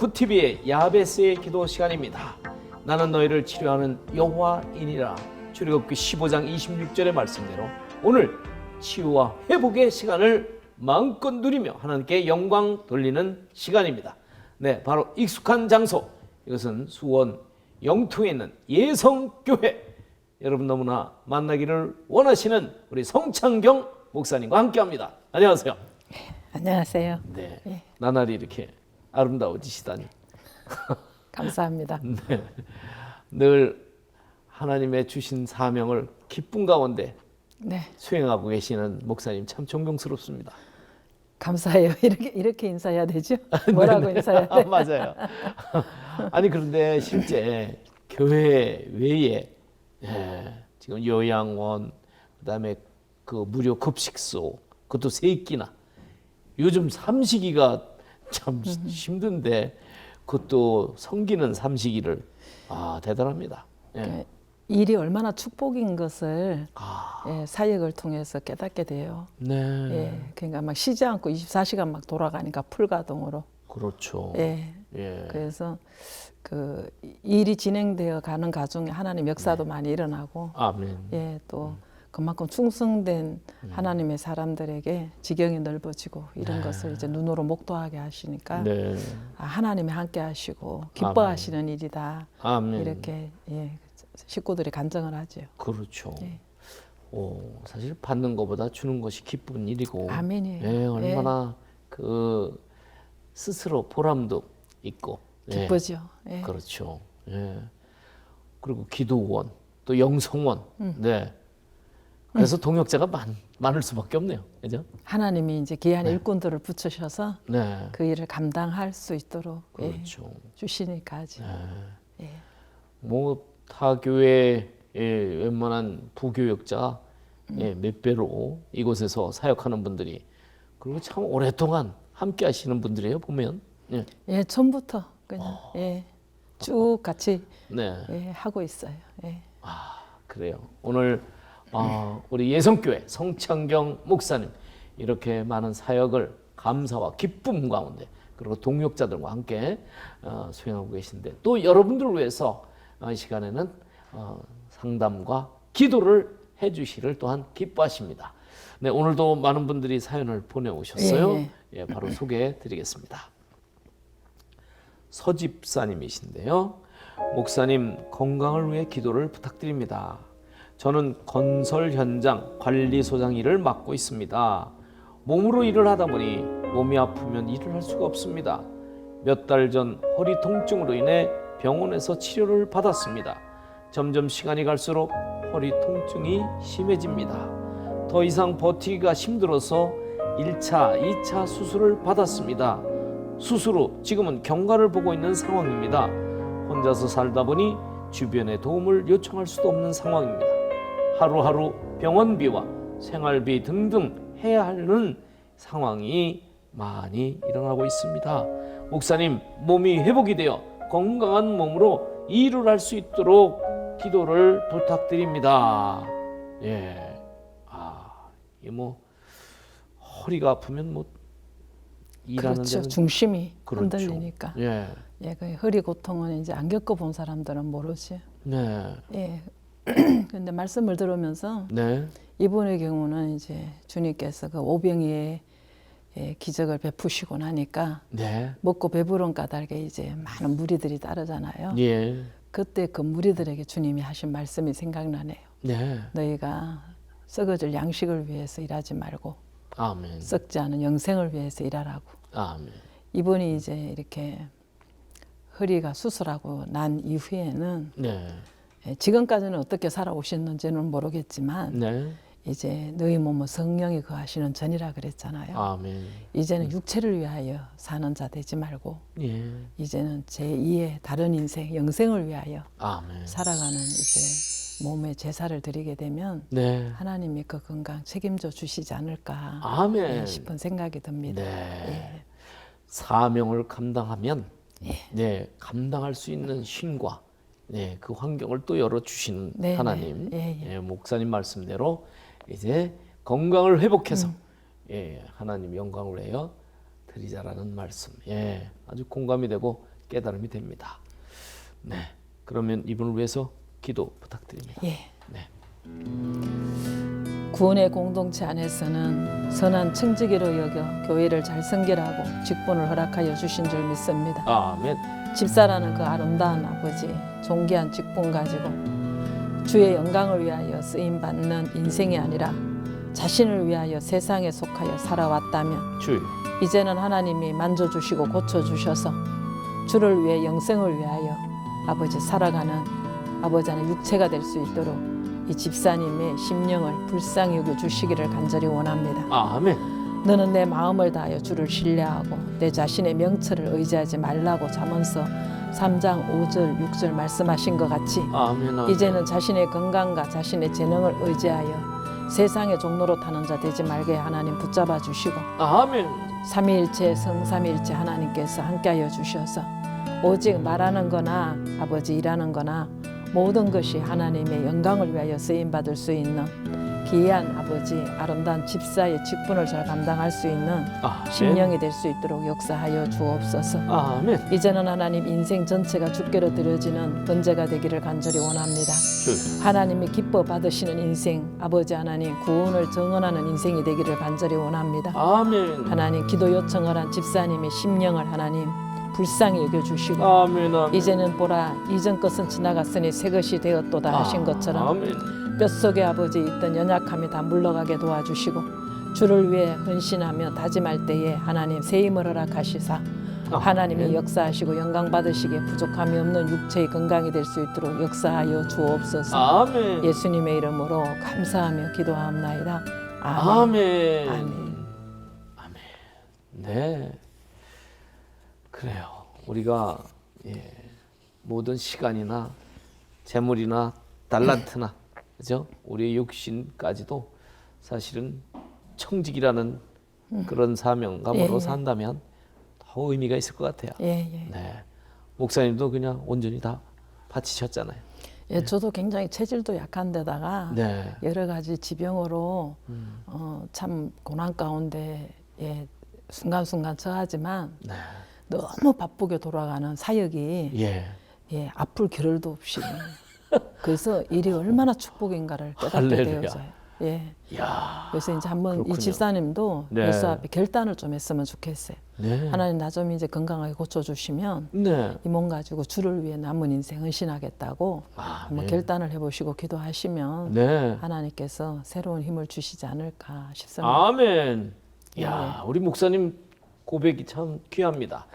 호프TV의 야베스의 기도 시간입니다. 나는 너희를 치료하는 여호와이니라. 출애굽기 15장 26절의 말씀대로 오늘 치유와 회복의 시간을 마음껏 누리며 하나님께 영광 돌리는 시간입니다. 네, 바로 익숙한 장소, 이것은 수원 영통에 있는 예성교회. 여러분 너무나 만나기를 원하시는 우리 성창경 목사님과 함께합니다. 안녕하세요. 안녕하세요. 네, 예. 나날이 이렇게 아름다워지시다니. 감사합니다. 네, 늘 하나님의 주신 사명을 기쁨 가운데 네, 수행하고 계시는 목사님 참 존경스럽습니다. 감사해요. 이렇게 인사해야 되죠? 뭐라고 인사해야 돼? 맞아요. 아니 그런데 실제 교회 외에 지금 요양원, 그다음에 그 무료 급식소, 그것도 3끼나, 요즘 삼식이가 참 힘든데 그것도 섬기는 삼식이를 대단합니다. 예. 일이 얼마나 축복인 것을 사역을 통해서 깨닫게 돼요. 네. 예, 그러니까 막 쉬지 않고 24시간 막 돌아가니까 풀가동으로. 그렇죠. 예. 예. 그래서 그 일이 진행되어 가는 가중에 하나님 역사도 많이 일어나고, 아멘. 예, 또 그만큼 충성된 하나님의 사람들에게 지경이 넓어지고 이런 것을 이제 눈으로 목도하게 하시니까 네. 하나님이 함께 하시고 기뻐하시는 일이다. 아멘. 이렇게 식구들이 간증을 하죠. 그렇죠. 예. 사실 받는 것보다 주는 것이 기쁜 일이고. 아멘이에요. 예, 얼마나 그 스스로 보람도 있고. 예. 기쁘죠. 예. 그렇죠. 예. 그리고 기도원, 또 영성원. 네. 그래서 동역자가 많을 수밖에 없네요. 그죠? 하나님이 이제 귀한 일꾼들을 붙이셔서 네. 그 일을 감당할 수 있도록 그렇죠. 주시니까 하죠. 예. 뭐 타교회 웬만한 부교역자 몇 배로 이곳에서 사역하는 분들이, 그리고 참 오랫동안 함께 하시는 분들이에요, 보면. 예. 예, 처음부터 그냥 쭉 같이 네. 하고 있어요. 예. 그래요. 오늘 우리 예성교회 성창경 목사님 이렇게 많은 사역을 감사와 기쁨 가운데, 그리고 동역자들과 함께 수행하고 계신데, 또 여러분들을 위해서 이 시간에는 상담과 기도를 해주시를 또한 기뻐하십니다. 네, 오늘도 많은 분들이 사연을 보내오셨어요. 예, 바로 소개해드리겠습니다. 서집사님이신데요. 목사님, 건강을 위해 기도를 부탁드립니다. 저는 건설 현장 관리소장 일을 맡고 있습니다. 몸으로 일을 하다 보니 몸이 아프면 일을 할 수가 없습니다. 몇 달 전 허리 통증으로 인해 병원에서 치료를 받았습니다. 점점 시간이 갈수록 허리 통증이 심해집니다. 더 이상 버티기가 힘들어서 1차, 2차 수술을 받았습니다. 수술 후 지금은 경과를 보고 있는 상황입니다. 혼자서 살다 보니 주변의 도움을 요청할 수도 없는 상황입니다. 하루하루 병원비와 생활비 등등 해야 하는 상황이 많이 일어나고 있습니다. 목사님, 몸이 회복이 되어 건강한 몸으로 일을 할 수 있도록 기도를 부탁드립니다. 예. 이게 뭐 허리가 아프면 뭐 일하는 그렇죠. 데는 중심이 그렇죠. 흔들리니까. 예. 예, 그 허리 고통은 이제 안 겪어본 사람들은 모르지. 네. 예. 근데 말씀을 들으면서 네. 이분의 경우는 이제 주님께서 그 오병이의 기적을 베푸시고 나니까 네. 먹고 배부른 까닭에 이제 많은 무리들이 따르잖아요. 예. 그때 그 무리들에게 주님이 하신 말씀이 생각나네요. 네. 너희가 썩어질 양식을 위해서 일하지 말고 아멘. 썩지 않은 영생을 위해서 일하라고. 아멘. 이분이 이제 이렇게 허리가 수술하고 난 이후에는 네. 지금까지는 어떻게 살아오셨는지는 모르겠지만 네. 이제 너희 몸은 성령이 거하시는 전이라 그랬잖아요. 아멘. 이제는 육체를 위하여 사는 자 되지 말고 예. 이제는 제2의 다른 인생, 영생을 위하여 아멘. 살아가는 이제 몸에 제사를 드리게 되면 네. 하나님이 그 건강 책임져 주시지 않을까 아멘. 싶은 생각이 듭니다. 네. 사명을 감당하면 네, 감당할 수 있는 쉼과 그 환경을 또 열어 주시는 네, 하나님. 네. 목사님 말씀대로 이제 건강을 회복해서 하나님 영광을 내어 드리자라는 말씀. 아주 공감이 되고 깨달음이 됩니다. 네, 그러면 이분을 위해서 기도 부탁드립니다. 예. 네. 구원의 공동체 안에서는 선한 청지기로 여겨 교회를 잘 섬기라고 직분을 허락하여 주신 줄 믿습니다. 아멘. 집사라는 그 아름다운 아버지, 존귀한 직분 가지고 주의 영광을 위하여 쓰임 받는 인생이 아니라 자신을 위하여 세상에 속하여 살아왔다면 주여. 이제는 하나님이 만져주시고 고쳐주셔서 주를 위해 영생을 위하여 아버지 살아가는 아버지 안에 육체가 될 수 있도록 이 집사님의 심령을 불쌍히 여겨 주시기를 간절히 원합니다. 아멘. 너는 내 마음을 다하여 주를 신뢰하고 내 자신의 명철을 의지하지 말라고 잠언서 3장 5절 6절 말씀하신 것 같이 아멘. 아멘. 이제는 자신의 건강과 자신의 재능을 의지하여 세상의 종로로 타는 자 되지 말게 하나님 붙잡아 주시고 아멘. 삼위일체 성삼위일체 하나님께서 함께하여 주셔서 오직 말하는 거나 아버지 일하는 거나 모든 것이 하나님의 영광을 위하여 쓰임받을 수 있는 귀한 아버지 아름다운 집사의 직분을 잘 감당할 수 있는 아멘. 심령이 될 수 있도록 역사하여 주옵소서. 아멘. 이제는 하나님 인생 전체가 주께로 드려지는 번제가 되기를 간절히 원합니다. 주여. 하나님이 기뻐 받으시는 인생 아버지 하나님 구원을 정언하는 인생이 되기를 간절히 원합니다. 아멘. 하나님 기도 요청을 한 집사님의 심령을 하나님 불쌍히 여겨주시고 아멘. 아멘. 이제는 보라 이전 것은 지나갔으니 새 것이 되었도다 하신 것처럼 아멘. 뼛속에 아버지 있던 연약함이 다 물러가게 도와주시고 주를 위해 헌신하며 다짐할 때에 하나님 새 힘을 허락하시사 하나님이 역사하시고 영광 받으시기에 부족함이 없는 육체의 건강이 될 수 있도록 역사하여 주옵소서. 아멘. 예수님의 이름으로 감사하며 기도하옵나이다. 아멘. 아멘. 아멘. 아멘. 네. 그래요. 우리가 모든 시간이나 재물이나 달란트나 그죠? 우리의 육신까지도 사실은 청직이라는 그런 사명감으로 예. 산다면 더 의미가 있을 것 같아요. 예. 네. 목사님도 그냥 온전히 다 바치셨잖아요. 예, 저도 굉장히 체질도 약한 데다가 네. 여러 가지 지병으로 참 고난 가운데 순간순간 처하지만 네. 너무 바쁘게 돌아가는 사역이 예. 아플 겨를도 없이 그래서 일이 얼마나 축복인가를 깨닫게 할렐루야. 되어져요. 예. 이야. 그래서 이제 한번 그렇군요. 이 집사님도 네. 예수 앞에 결단을 좀 했으면 좋겠어요. 네. 하나님 나 좀 이제 건강하게 고쳐주시면 네. 이 몸 가지고 주를 위해 남은 인생 헌신하겠다고 한번 결단을 해보시고 기도하시면 네. 하나님께서 새로운 힘을 주시지 않을까 싶습니다. 아멘. 야, 우리 목사님 고백이 참 귀합니다.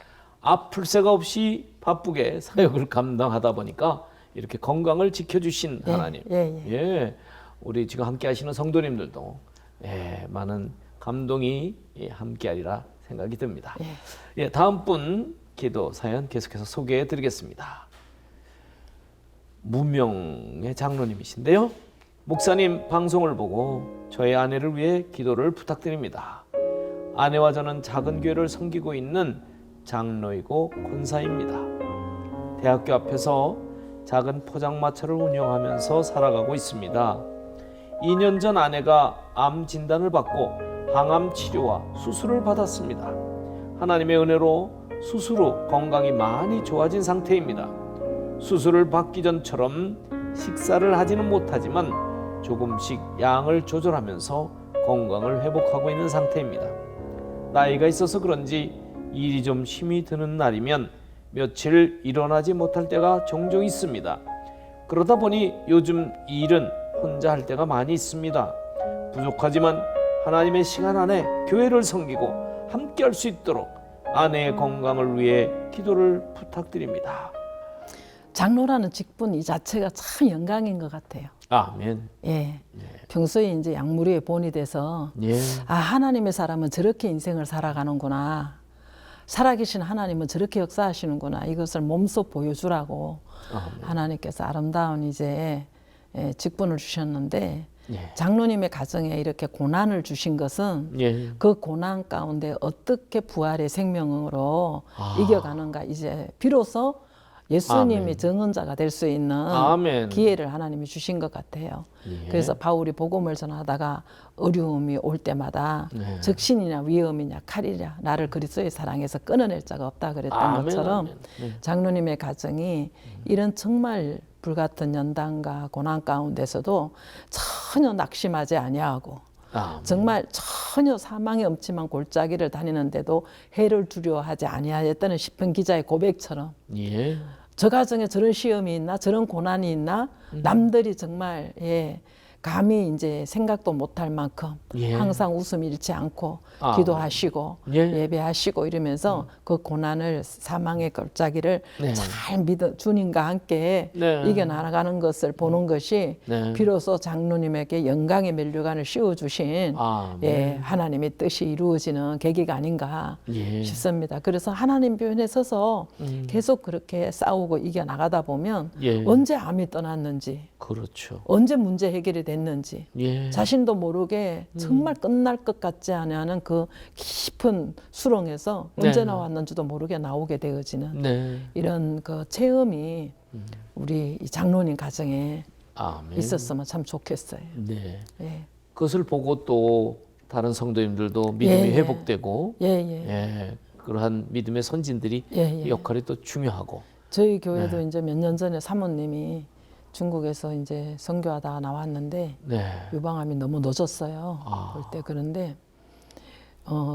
아플 새가 없이 바쁘게 사역을 감당하다 보니까 이렇게 건강을 지켜주신 하나님. 예. 우리 지금 함께 하시는 성도님들도 많은 감동이 함께하리라 생각이 듭니다. 예, 다음 분 기도 사연 계속해서 소개해 드리겠습니다. 무명의 장로님이신데요. 목사님 방송을 보고 저의 아내를 위해 기도를 부탁드립니다. 아내와 저는 작은 교회를 섬기고 있는 장로이고 권사입니다. 대학교 앞에서 작은 포장마차를 운영하면서 살아가고 있습니다. 2년 전 아내가 암 진단을 받고 항암 치료와 수술을 받았습니다. 하나님의 은혜로 수술 후 건강이 많이 좋아진 상태입니다. 수술을 받기 전처럼 식사를 하지는 못하지만 조금씩 양을 조절하면서 건강을 회복하고 있는 상태입니다. 나이가 있어서 그런지 일이 좀 힘이 드는 날이면 며칠 일어나지 못할 때가 종종 있습니다. 그러다 보니 요즘 일은 혼자 할 때가 많이 있습니다. 부족하지만 하나님의 시간 안에 교회를 섬기고 함께 할 수 있도록 아내의 건강을 위해 기도를 부탁드립니다. 장로라는 직분 이 자체가 참 영광인 것 같아요. 아멘. 예. 평소에 이제 약물의 본이 돼서 예. 하나님의 사람은 저렇게 인생을 살아가는구나. 살아계신 하나님은 저렇게 역사하시는구나. 이것을 몸소 보여주라고 하나님께서 아름다운 이제 직분을 주셨는데 장로님의 가정에 이렇게 고난을 주신 것은 그 고난 가운데 어떻게 부활의 생명으로 이겨가는가 이제 비로소 예수님이 아멘. 증언자가 될 수 있는 아멘. 기회를 하나님이 주신 것 같아요. 예. 그래서 바울이 복음을 전하다가 어려움이 올 때마다 네. 적신이냐 위험이냐 칼이냐 나를 그리스도의 사랑에서 끊어낼 자가 없다 그랬던 아멘, 것처럼 아멘. 네. 장로님의 가정이 이런 정말 불같은 연단과 고난 가운데서도 전혀 낙심하지 아니하고 아멘. 정말 전혀 사망의 엄침한 골짜기를 다니는데도 해를 두려워하지 아니하였다는 시편 기자의 고백처럼 예. 저 가정에 저런 시험이 있나 저런 고난이 있나 남들이 정말 감히 이제 생각도 못할 만큼 예. 항상 웃음 잃지 않고 아. 기도하시고 예. 예배하시고 이러면서 그 고난을 사망의 골짜기를 네. 잘 믿어 주님과 함께 네. 이겨나가는 것을 보는 것이 네. 비로소 장로님에게 영광의 면류관을 씌워주신 아멘. 하나님의 뜻이 이루어지는 계기가 아닌가 예. 싶습니다. 그래서 하나님 표현에 서서 계속 그렇게 싸우고 이겨나가다 보면 예. 언제 암이 떠났는지 그렇죠. 언제 문제 해결이 됐는지 예. 자신도 모르게 정말 끝날 것 같지 않은 그 깊은 수렁에서 네. 언제 나왔는지도 모르게 나오게 되어지는 네. 이런 그 체험이 우리 이 장로님 가정에 아멘. 있었으면 참 좋겠어요. 네. 예. 그것을 보고 또 다른 성도님들도 믿음이 예, 예. 회복되고 예, 예. 예. 그러한 믿음의 선진들이 예, 예. 역할이 또 중요하고. 저희 교회도 네. 이제 몇 년 전에 사모님이 중국에서 이제 선교하다가 나왔는데 네. 유방암이 너무 늦었어요. 아. 볼 때 그런데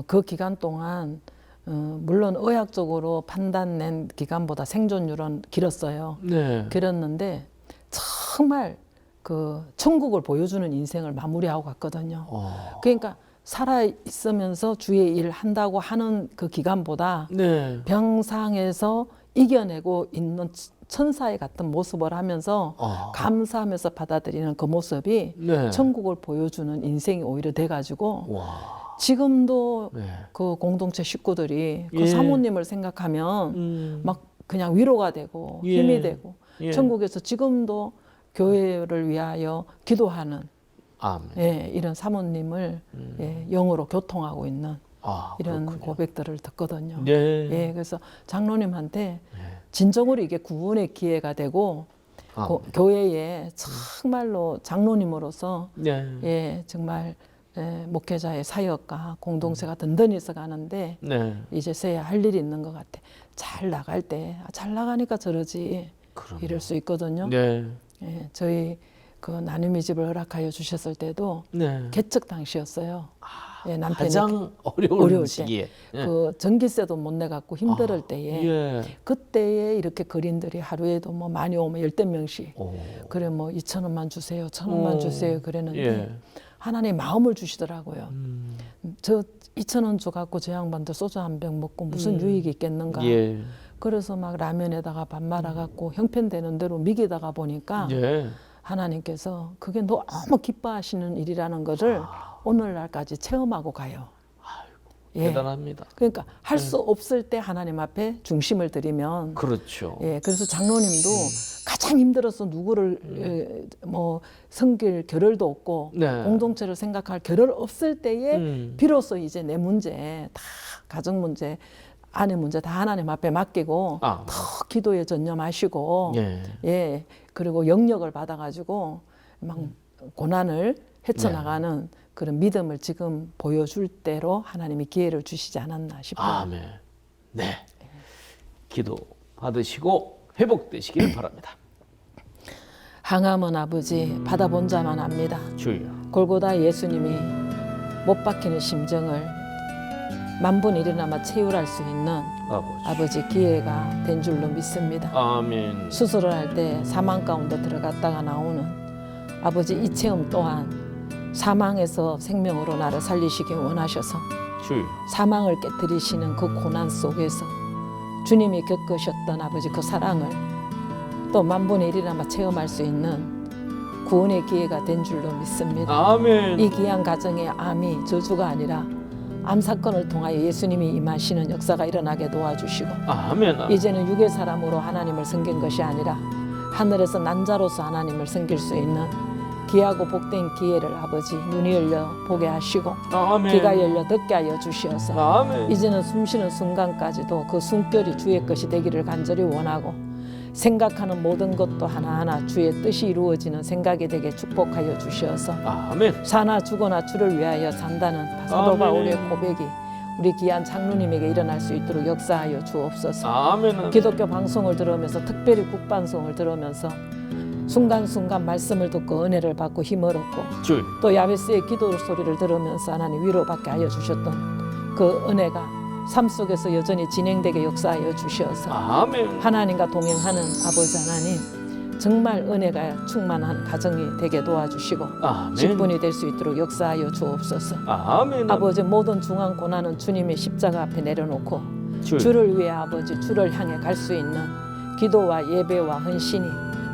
그 기간 동안 물론 의학적으로 판단낸 기간보다 생존율은 길었어요. 네. 길었는데 정말 그 천국을 보여주는 인생을 마무리하고 갔거든요. 그러니까 살아 있으면서 주의 일 한다고 하는 그 기간보다 네. 병상에서 이겨내고 있는 천사의 같은 모습을 하면서 감사하면서 받아들이는 그 모습이 네. 천국을 보여주는 인생이 오히려 돼가지고 와. 지금도 네. 그 공동체 식구들이 그 예. 사모님을 생각하면 막 그냥 위로가 되고 예. 힘이 되고 예. 천국에서 지금도 교회를 위하여 기도하는 아멘. 이런 사모님을 영으로 교통하고 있는 이런 그렇군요. 고백들을 듣거든요. 네. 그래서 장로님한테 진정으로 이게 구원의 기회가 되고 교회에 정말로 장로님으로서 네. 정말 목회자의 사역과 공동체가 든든히 있어가는데 네. 이제서야 할 일이 있는 것 같아. 잘 나갈 때 잘 나가니까 저러지 그럼요. 이럴 수 있거든요. 네. 저희 그 나눔의 집을 허락하여 주셨을 때도 네. 개척 당시였어요. 남편이 가장 어려울 시기에. 그 전기세도 못 내갖고 힘들 때에 예. 그때에 이렇게 그린들이 하루에도 뭐 많이 오면 10명씩 오. 그래 뭐 2,000원만 주세요, 1,000원만 주세요 그랬는데 예. 하나님 마음을 주시더라고요. 저 2,000원 줘갖고 저 양반들 소주 한 병 먹고 무슨 유익이 있겠는가. 예. 그래서 막 라면에다가 밥 말아갖고 형편되는 대로 미기다가 보니까 예. 하나님께서 그게 너무 기뻐하시는 일이라는 것을 오늘날까지 체험하고 가요. 대단합니다. 그러니까 할 수 없을 때 하나님 앞에 중심을 드리면 그렇죠. 그래서 장로님도 가장 힘들어서 누구를 뭐 섬길 겨를도 없고 네. 공동체를 생각할 겨를 없을 때에 비로소 이제 내 문제 다 가정 문제 아내 문제 다 하나님 앞에 맡기고 더 기도에 전념하시고 그리고 영역을 받아가지고 막 고난을 헤쳐나가는 그런 믿음을 지금 보여줄 대로 하나님이 기회를 주시지 않았나 싶어요. 아멘. 네. 기도 받으시고 회복되시길 바랍니다. 항암은 아버지 받아본 자만 압니다. 주여. 골고다 예수님이 못 박히는 심정을 만분 일이나마 채울할 수 있는 아버지 기회가 된 줄로 믿습니다. 아멘. 수술을 할 때 사망 가운데 들어갔다가 나오는 아버지 이 체험 또한 사망에서 생명으로 나를 살리시기 원하셔서 주여. 사망을 깨뜨리시는 그 고난 속에서 주님이 겪으셨던 아버지 그 사랑을 또 만분의 일이나마 체험할 수 있는 구원의 기회가 된 줄로 믿습니다. 아멘. 이 귀한 가정의 암이 저주가 아니라 암 사건을 통하여 예수님이 임하시는 역사가 일어나게 도와주시고 아멘. 이제는 육의 사람으로 하나님을 섬긴 것이 아니라 하늘에서 난자로서 하나님을 섬길 수 있는 귀하고 복된 기회를 아버지 눈이 열려 보게 하시고 아멘. 귀가 열려 듣게 하여 주시어서 아멘. 이제는 숨쉬는 순간까지도 그 숨결이 주의 것이 되기를 간절히 원하고 생각하는 모든 것도 하나하나 주의 뜻이 이루어지는 생각이 되게 축복하여 주시어서 아멘. 사나 죽어나 주를 위하여 산다는 사도 아멘. 바울의 고백이 우리 귀한 장로님에게 일어날 수 있도록 역사하여 주옵소서. 아멘. 기독교 방송을 들으면서 특별히 국방송을 들으면서 순간순간 말씀을 듣고 은혜를 받고 힘을 얻고 줄. 또 야베스의 기도 소리를 들으면서 하나님 위로받게 하여 주셨던 그 은혜가 삶 속에서 여전히 진행되게 역사하여 주시어서 아멘. 하나님과 동행하는 아버지 하나님 정말 은혜가 충만한 가정이 되게 도와주시고 아멘. 직분이 될 수 있도록 역사하여 주옵소서. 아멘. 아버지 모든 중한 고난은 주님의 십자가 앞에 내려놓고 줄. 주를 위해 아버지 주를 향해 갈 수 있는 기도와 예배와 헌신이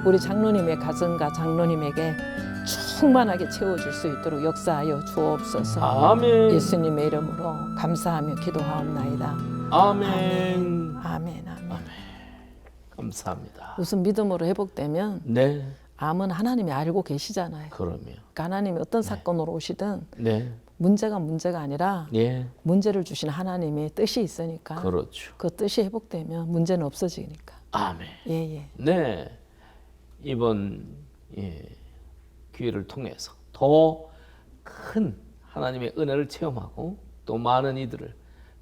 우리 장로님의 가정과 장로님에게 충만하게 채워줄 수 있도록 역사하여 주옵소서. 아멘. 예수님의 이름으로 감사하며 기도하옵나이다. 아멘. 아멘. 아멘. 감사합니다. 우선 믿음으로 회복되면 네. 암은 하나님이 알고 계시잖아요. 그러면. 그러니까 하나님이 어떤 사건으로 오시든 네. 문제가 아니라 예. 문제를 주신 하나님의 뜻이 있으니까 그렇죠. 그 뜻이 회복되면 문제는 없어지니까. 아멘. 예예. 네. 이번 기회를 통해서 더 큰 하나님의 은혜를 체험하고 또 많은 이들을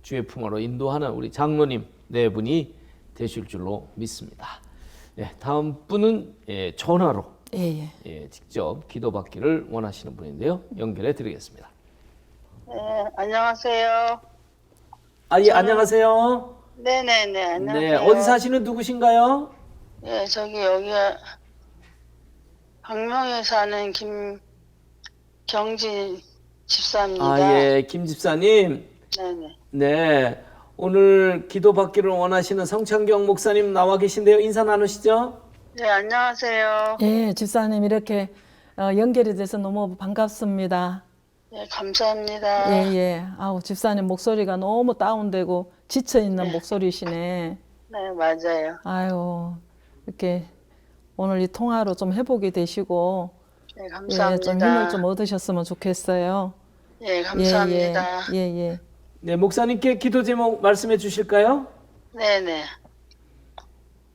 주의 품으로 인도하는 우리 장로님 네 분이 되실 줄로 믿습니다. 네, 다음 분은 전화로 예예. 직접 기도받기를 원하시는 분인데요. 연결해 드리겠습니다. 네, 안녕하세요. 아, 예, 안녕하세요. 네네네, 안녕하세요. 네, 어디 사시는 누구신가요? 예, 여기가 광명에 사는 김경진 집사입니다. 아, 예, 김 집사님. 네네. 네, 오늘 기도받기를 원하시는 성창경 목사님 나와 계신데요. 인사 나누시죠? 네, 안녕하세요. 예, 집사님 이렇게 연결이 돼서 너무 반갑습니다. 네, 감사합니다. 예예. 아우 집사님 목소리가 너무 다운되고 지쳐 있는 목소리시네. 네, 맞아요. 아유 이렇게 오늘 이 통화로 좀 회복이 되시고 네, 예, 감사합니다. 좀 힘을 좀 얻으셨으면 좋겠어요. 네, 감사합니다. 예예. 네, 목사님께 기도 제목 말씀해 주실까요? 네네.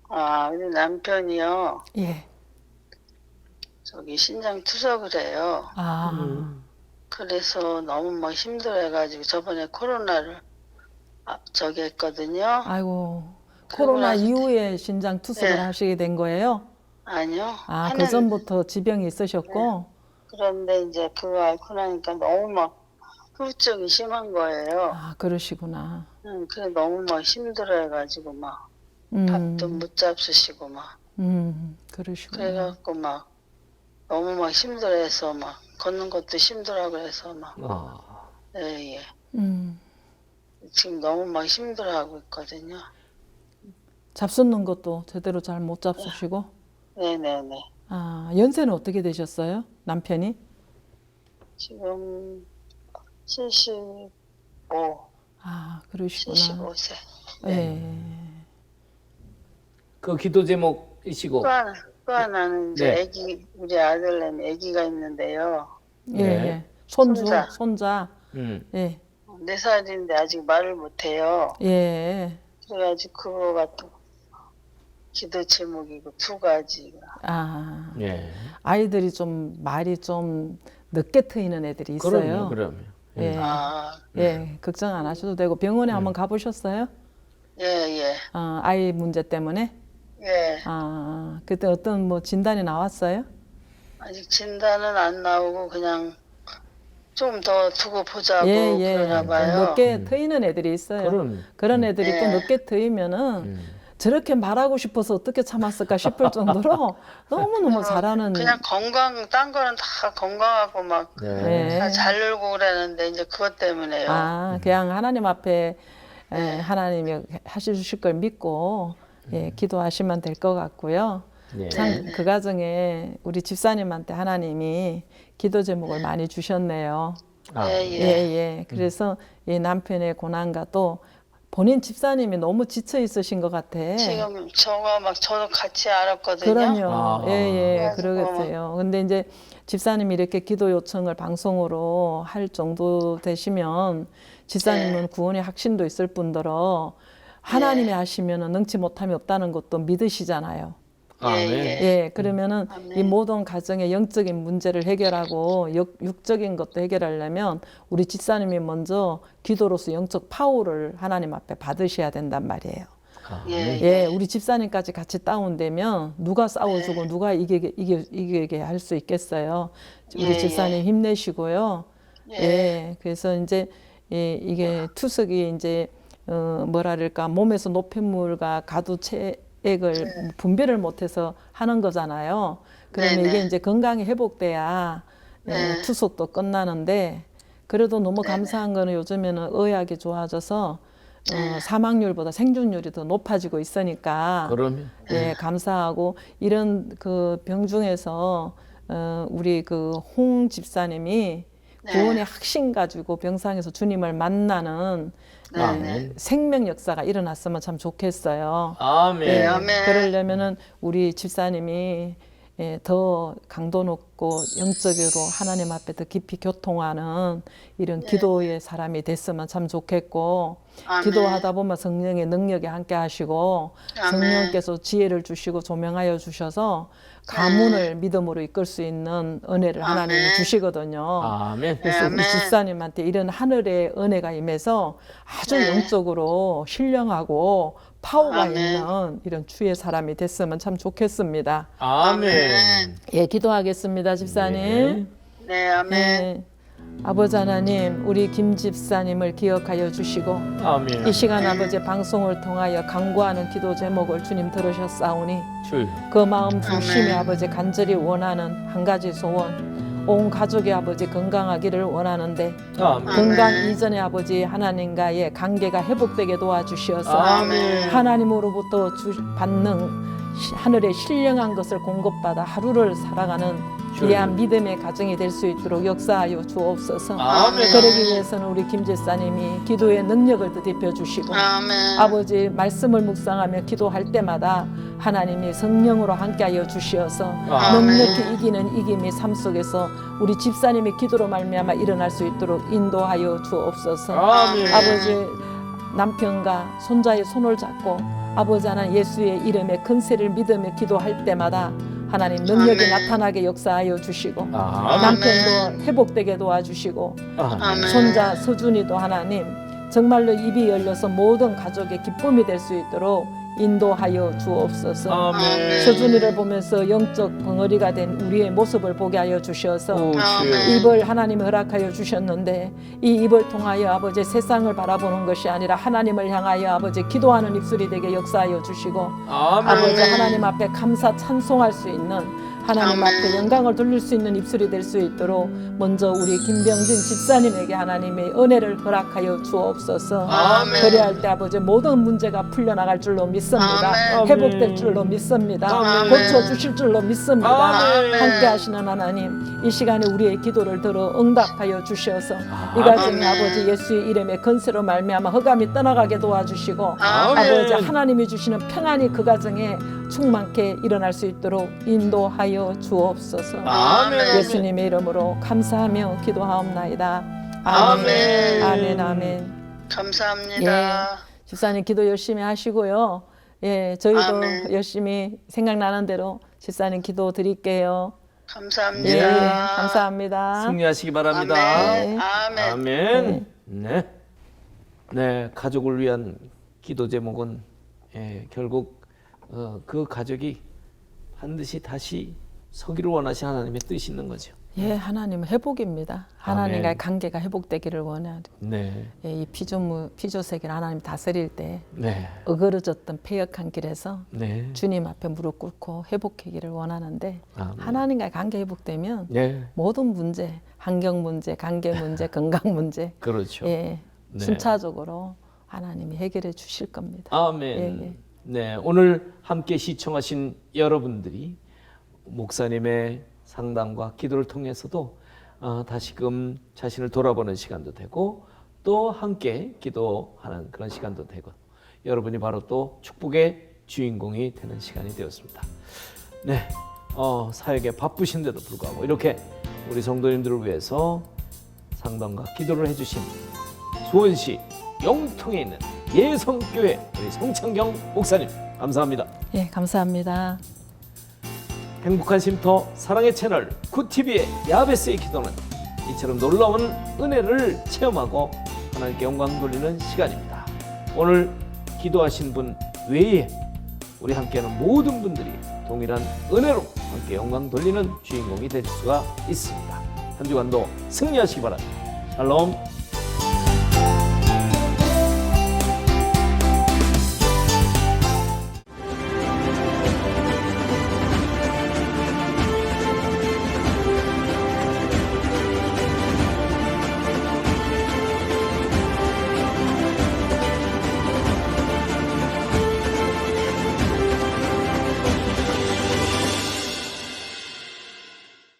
아, 우리 남편이요. 예. 신장 투석을 해요. 아. 그래서 너무 막 힘들어해가지고 저번에 코로나를 했거든요. 아이고 그러고 코로나 나서- 이후에 신장 투석을 네. 하시게 된 거예요? 아니요. 아, 그 전부터 지병이 있으셨고. 그런데 이제 그거 앓고 나니까 너무 막 후유증이 심한 거예요. 아, 그러시구나. 그래 너무 막 힘들어해가지고 막 밥도 못 잡수시고 막 그러시구나. 그래갖고 막 너무 막 힘들어해서 막 걷는 것도 힘들어하고 해서 막 아, 예. 음. 지금 너무 막 힘들어하고 있거든요. 잡수는 것도 제대로 잘 못 잡수시고. 네네네. 아, 연세는 어떻게 되셨어요? 남편이? 지금 75, 아, 그러시구나. 75세. 예. 그 기도 제목이시고. 또 하나는 이제 네. 우리 아들내미 아기가 있는데요. 예. 네. 예. 손주, 손자. 손자. 음. 예. 4살인데 아직 말을 못해요. 예. 그래가지고 그거가 또 기도 제목이고 2가지. 아. 예. 아이들이 좀 말이 좀 늦게 트이는 애들이 있어요. 그럼요. 예. 아, 예. 걱정 안 하셔도 되고 병원에 한번 가보셨어요? 예. 아이 문제 때문에? 예. 아, 그때 어떤 뭐 진단이 나왔어요? 아직 진단은 안 나오고 그냥 좀 더 두고 보자고 그러나 좀 봐요. 늦게 트이는 애들이 있어요. 그럼. 그런 애들이 또 네. 늦게 트이면은 저렇게 말하고 싶어서 어떻게 참았을까 싶을 정도로 너무너무 잘하는. 그냥 딴 거는 다 건강하고 막 다 네. 잘 놀고 그러는데 이제 그것 때문에요. 아, 그냥 하나님 앞에 하나님이 하셔주실 걸 믿고 기도하시면 될 것 같고요. 네. 참 그 가정에 우리 집사님한테 하나님이 기도 제목을 많이 주셨네요. 아, 예. 그래서 이 남편의 고난과 또 본인 집사님이 너무 지쳐 있으신 것 같아. 지금 저도 같이 알았거든요. 그럼요. 아. 그러겠어요. 근데 이제 집사님이 이렇게 기도 요청을 방송으로 할 정도 되시면 집사님은 구원의 확신도 있을 뿐더러 하나님이 하시면은 능치 못함이 없다는 것도 믿으시잖아요. 아멘. 예, 그러면은 아멘. 이 모든 가정의 영적인 문제를 해결하고 육적인 것도 해결하려면 우리 집사님이 먼저 기도로서 영적 파워를 하나님 앞에 받으셔야 된단 말이에요. 예, 예, 우리 집사님까지 같이 다운되면 누가 싸워주고 누가 이기게 할 수 있겠어요. 우리 예, 집사님 힘내시고요. 예. 예, 그래서 이제 이게 투석이 이제 뭐랄까 몸에서 노폐물과 가두체액을 분별을 못해서 하는 거잖아요. 그러면 네네. 이게 이제 건강이 회복돼야 네. 투석도 끝나는데 그래도 너무 감사한 거는 요즘에는 의학이 좋아져서 사망률보다 생존율이 더 높아지고 있으니까 그러면 예, 감사하고 이런 그 병 중에서 우리 그 홍 집사님이 구원의 확신 가지고 병상에서 주님을 만나는 아멘. 생명 역사가 일어났으면 참 좋겠어요. 아멘. 예, 아멘. 그러려면은 우리 집사님이 더 강도 높고 영적으로 하나님 앞에 더 깊이 교통하는 이런 기도의 사람이 됐으면 참 좋겠고 아멘. 기도하다 보면 성령의 능력이 함께 하시고 아멘. 성령께서 지혜를 주시고 조명하여 주셔서 가문을 믿음으로 이끌 수 있는 은혜를 하나님이 아멘. 주시거든요. 아멘. 그래서 우리 아멘. 집사님한테 이런 하늘의 은혜가 임해서 아주 네. 영적으로 신령하고 파워가 아멘. 있는 이런 주의 사람이 됐으면 참 좋겠습니다. 아멘. 예, 기도하겠습니다, 집사님. 네, 아멘. 네. 아버지 하나님, 우리 김 집사님을 기억하여 주시고 아멘. 이 시간 아버지 방송을 통하여 간구하는 기도 제목을 주님 들으셨사오니 주여. 그 마음 중심에 아멘. 아버지 간절히 원하는 한 가지 소원, 온 가족의 아버지 건강하기를 원하는데 아멘. 건강 이전에 아버지 하나님과의 관계가 회복되게 도와주시어서 아멘. 하나님으로부터 받는 하늘의 신령한 것을 공급받아 하루를 살아가는 귀한 믿음의 가정이 될 수 있도록 역사하여 주옵소서. 아멘. 그러기 위해서는 우리 김 집사님이 기도의 능력을 더딥혀 주시고 아멘. 아버지 말씀을 묵상하며 기도할 때마다 하나님이 성령으로 함께하여 주시어서 아멘. 넉넉히 이기는 이김이 삶 속에서 우리 집사님의 기도로 말미암아 일어날 수 있도록 인도하여 주옵소서. 아멘. 아버지 남편과 손자의 손을 잡고 아버지 하나님 예수의 이름에 근세를 믿으며 기도할 때마다 하나님 능력이 아멘. 나타나게 역사하여 주시고 아멘. 남편도 회복되게 도와주시고 아멘. 손자 서준이도 하나님 정말로 입이 열려서 모든 가족의 기쁨이 될 수 있도록 인도하여 주옵소서. 아멘. 서준이를 보면서 영적 벙어리가 된 우리의 모습을 보게 하여 주셔서 오, 주여. 아멘. 입을 하나님이 허락하여 주셨는데 이 입을 통하여 아버지 세상을 바라보는 것이 아니라 하나님을 향하여 아버지 기도하는 입술이 되게 역사하여 주시고 아멘. 아버지 하나님 앞에 감사 찬송할 수 있는 하나님 아멘. 앞에 영광을 돌릴 수 있는 입술이 될 수 있도록 먼저 우리 김병진 집사님에게 하나님의 은혜를 허락하여 주옵소서. 아멘. 그리할 때 아버지 모든 문제가 풀려나갈 줄로 믿습니다. 아멘. 회복될 줄로 믿습니다. 아멘. 고쳐주실 줄로 믿습니다. 아멘. 함께 하시는 하나님 이 시간에 우리의 기도를 들어 응답하여 주셔서 이 아멘. 가정에 아버지 예수의 이름의 건세로 말미암아 흑암이 떠나가게 도와주시고 아멘. 아버지 하나님이 주시는 평안이 그 가정에 충만케 일어날 수 있도록 인도하여 주옵소서. 아멘. 예수님의 이름으로 감사하며 기도하옵나이다. 아멘. 아멘. 아멘. 아멘. 감사합니다. 집사님 기도 열심히 하시고요. 예, 저희도 아멘. 열심히 생각나는 대로 집사님 기도 드릴게요. 감사합니다. 예, 감사합니다. 승리하시기 바랍니다. 아멘. 네. 아멘. 아멘. 네. 네, 가족을 위한 기도 제목은 결국 그 가족이 반드시 다시 서기를 원하시는 하나님의 뜻이 있는 거죠. 예, 하나님은 회복입니다. 하나님과의 아멘. 관계가 회복되기를 원하는 네. 예, 이 피조 세계를 하나님 다스릴 때 네. 어그러졌던 패역한 길에서 네. 주님 앞에 무릎 꿇고 회복하기를 원하는데 아멘. 하나님과의 관계 회복되면 네. 모든 문제, 환경 문제, 관계 문제, 건강 문제 그렇죠. 예, 네. 순차적으로 하나님이 해결해 주실 겁니다. 아멘. 예, 예. 네, 오늘 함께 시청하신 여러분들이 목사님의 상담과 기도를 통해서도 다시금 자신을 돌아보는 시간도 되고 또 함께 기도하는 그런 시간도 되고 여러분이 바로 또 축복의 주인공이 되는 시간이 되었습니다. 네, 사역에 바쁘신데도 불구하고 이렇게 우리 성도님들을 위해서 상담과 기도를 해주신 수원시 영통에 있는 예성교회 우리 성창경 목사님 감사합니다. 예, 감사합니다. 행복한 쉼터 사랑의 채널 굿TV의 야베스의 기도는 이처럼 놀라운 은혜를 체험하고 하나님께 영광 돌리는 시간입니다. 오늘 기도하신 분 외에 우리 함께하는 모든 분들이 동일한 은혜로 함께 영광 돌리는 주인공이 될 수가 있습니다. 한 주간도 승리하시기 바랍니다. 샬롬.